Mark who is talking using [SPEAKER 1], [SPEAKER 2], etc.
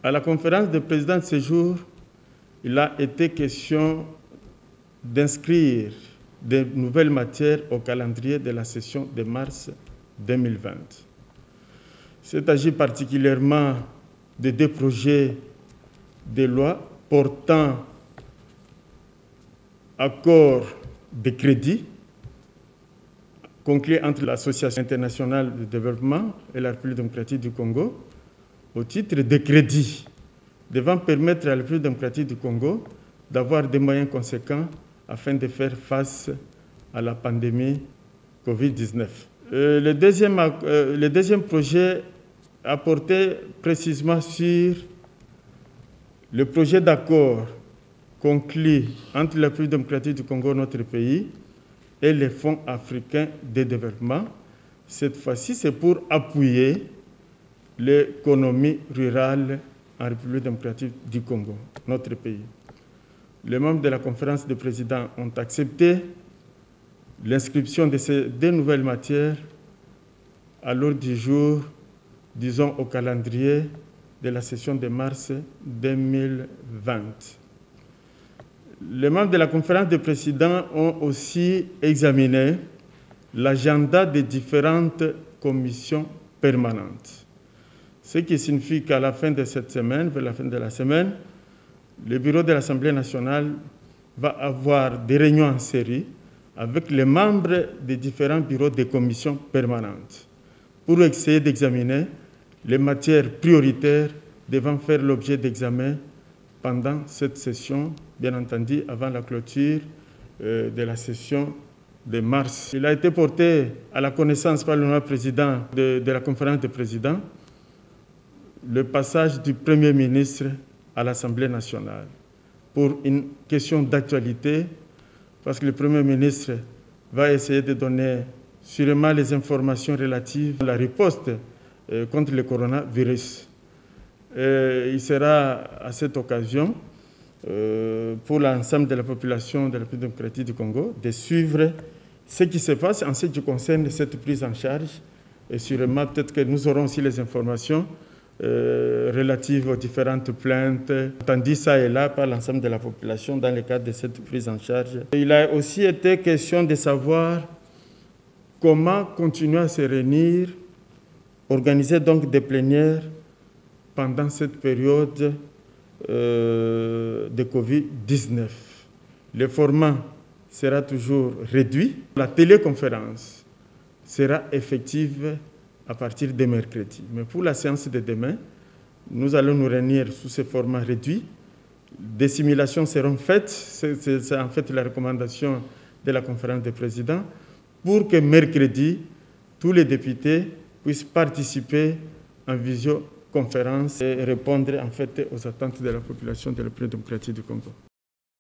[SPEAKER 1] À la conférence des présidents de ce jour, il a été question d'inscrire de nouvelles matières au calendrier de la session de mars 2020. Il s'agit particulièrement de deux projets de loi portant accord de crédit conclu entre l'Association internationale de développement et la République démocratique du Congo au titre de crédits devant permettre à la République démocratique du Congo d'avoir des moyens conséquents afin de faire face à la pandémie Covid-19. Le deuxième projet a porté précisément sur le projet d'accord conclu entre la République démocratique du Congo, notre pays, et les fonds africains de développement. Cette fois-ci, c'est pour appuyer l'économie rurale en République démocratique du Congo, notre pays. Les membres de la conférence des présidents ont accepté l'inscription de ces deux nouvelles matières à l'ordre du jour, disons au calendrier de la session de mars 2020. Les membres de la conférence des présidents ont aussi examiné l'agenda des différentes commissions permanentes. Ce qui signifie qu'à la fin de cette semaine, vers la fin de la semaine, le bureau de l'Assemblée nationale va avoir des réunions en série avec les membres des différents bureaux des commissions permanentes pour essayer d'examiner les matières prioritaires devant faire l'objet d'examen pendant cette session, bien entendu avant la clôture de la session de mars. Il a été porté à la connaissance par le nouveau président de la conférence des présidents le passage du Premier ministre à l'Assemblée nationale pour une question d'actualité, parce que le Premier ministre va essayer de donner sûrement les informations relatives à la riposte contre le coronavirus. Il sera à cette occasion, pour l'ensemble de la population de la République démocratique du Congo, de suivre ce qui se passe en ce qui concerne cette prise en charge. Et sûrement, peut-être que nous aurons aussi les informations relatives aux différentes plaintes, entendues ça et là par l'ensemble de la population dans le cadre de cette prise en charge. Il a aussi été question de savoir comment continuer à se réunir, organiser donc des plénières pendant cette période de Covid-19. Le format sera toujours réduit. La téléconférence sera effective à partir de mercredi. Mais pour la séance de demain, nous allons nous réunir sous ce format réduit. Des simulations seront faites, c'est en fait la recommandation de la conférence des présidents, pour que mercredi, tous les députés puissent participer en visioconférence et répondre en fait aux attentes de la population de la République démocratique du Congo.